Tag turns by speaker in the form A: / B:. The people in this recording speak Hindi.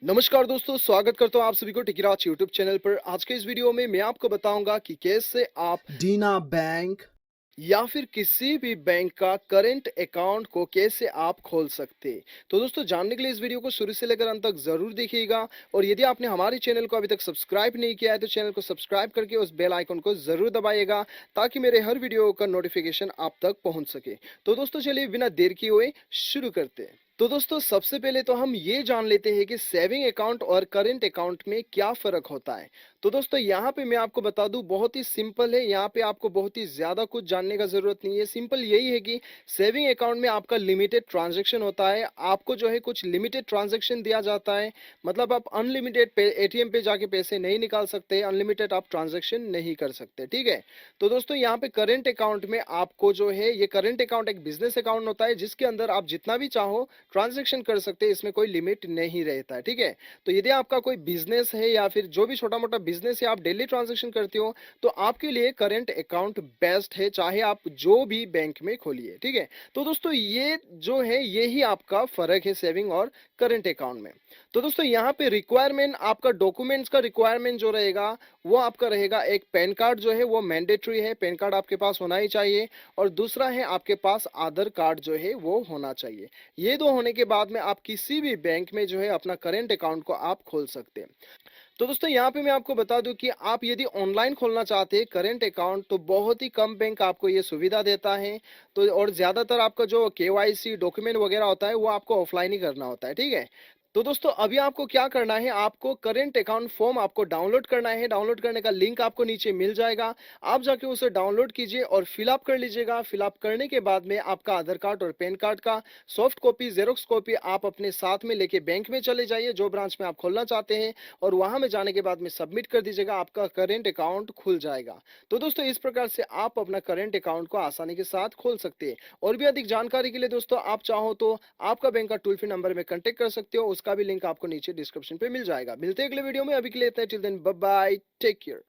A: नमस्कार दोस्तों, स्वागत करता हूँ आप सभी को टिकिराज यूट्यूब चैनल पर। आज के इस वीडियो में मैं आपको बताऊंगा कि कैसे आप
B: Dena Bank
A: या फिर किसी भी बैंक का करंट अकाउंट को कैसे आप खोल सकते हैं। तो दोस्तों, जानने के लिए इस वीडियो को शुरू से लेकर अंत तक जरूर देखिएगा। और यदि आपने हमारे चैनल को अभी तक सब्सक्राइब नहीं किया है तो चैनल को सब्सक्राइब करके उस बेल आइकन को जरूर दबाइएगा, ताकि मेरे हर वीडियो का नोटिफिकेशन आप तक पहुंच सके। तो दोस्तों, चलिए बिना देर किए हुए शुरू करते हैं। तो दोस्तों, सबसे पहले तो हम ये जान लेते हैं कि सेविंग अकाउंट और करंट अकाउंट में क्या फर्क होता है। तो दोस्तों, यहाँ पे मैं आपको बता दूं, बहुत ही सिंपल है। यहाँ पे आपको बहुत ही ज्यादा कुछ जानने का जरूरत नहीं है। सिंपल यही है कि सेविंग अकाउंट में आपका लिमिटेड ट्रांजैक्शन होता है। आपको जो है कुछ लिमिटेड ट्रांजैक्शन दिया जाता है। मतलब आप अनलिमिटेड एटीएम पे जाके पैसे नहीं निकाल सकते, अनलिमिटेड आप ट्रांजैक्शन नहीं कर सकते, ठीक है। तो दोस्तों, यहाँ पे करंट अकाउंट में आपको जो है, ये करंट अकाउंट एक बिजनेस अकाउंट होता है, जिसके अंदर आप जितना भी चाहो ट्रांजैक्शन कर सकते हैं। इसमें कोई लिमिट नहीं रहता है, ठीक है। तो यदि आपका कोई बिजनेस है या फिर जो भी छोटा मोटा बिजनेस है, आप डेली ट्रांजैक्शन करते हो, तो आपके लिए करंट अकाउंट बेस्ट है, चाहे आप जो भी बैंक में खोलिए, ठीक है। तो दोस्तों, ये जो है यही आपका फर्क है सेविंग और करंट अकाउंट में। तो दोस्तों, यहाँ पे रिक्वायरमेंट, आपका डॉक्यूमेंट्स का रिक्वायरमेंट जो रहेगा वो आपका रहेगा, एक पैन कार्ड जो है वो मैंडेटरी है, पैन कार्ड आपके पास होना ही चाहिए। और दूसरा है, आपके पास आधार कार्ड जो है वो होना चाहिए। ये दो होने के बाद में आप किसी भी बैंक में जो है अपना करंट अकाउंट को आप खोल सकते हैं। तो दोस्तों, यहाँ पे मैं आपको बता दूं कि आप यदि ऑनलाइन खोलना चाहते हैं करंट अकाउंट, तो बहुत ही कम बैंक आपको ये सुविधा देता है। तो और ज्यादातर आपका जो केवाईसी डॉक्यूमेंट वगैरह होता है वो आपको ऑफलाइन ही करना होता है, ठीक है। तो दोस्तों, अभी आपको क्या करना है, आपको करंट अकाउंट फॉर्म आपको डाउनलोड करना है। डाउनलोड करने का लिंक आपको नीचे मिल जाएगा। आप जाके उसे डाउनलोड कीजिए और फिलअप कर लीजिएगा। फिलअप करने के बाद में आपका आधार कार्ड और पैन कार्ड का सॉफ्ट कॉपी, जेरोक्स कॉपी आप अपने साथ में लेके बैंक में चले जाइए, जो ब्रांच में आप खोलना चाहते हैं। और वहां में जाने के बाद में सबमिट कर दीजिएगा, आपका करंट अकाउंट खुल जाएगा। तो दोस्तों, इस प्रकार से आप अपना करंट अकाउंट को आसानी के साथ खोल सकते हैं। और भी अधिक जानकारी के लिए दोस्तों, आप चाहो तो आपका बैंक का टोल फ्री नंबर में कांटेक्ट कर सकते हो। उसका भी लिंक आपको नीचे डिस्क्रिप्शन पे मिल जाएगा। मिलते हैं अगले वीडियो में। अभी के लिए इतना, till then bye bye, take care.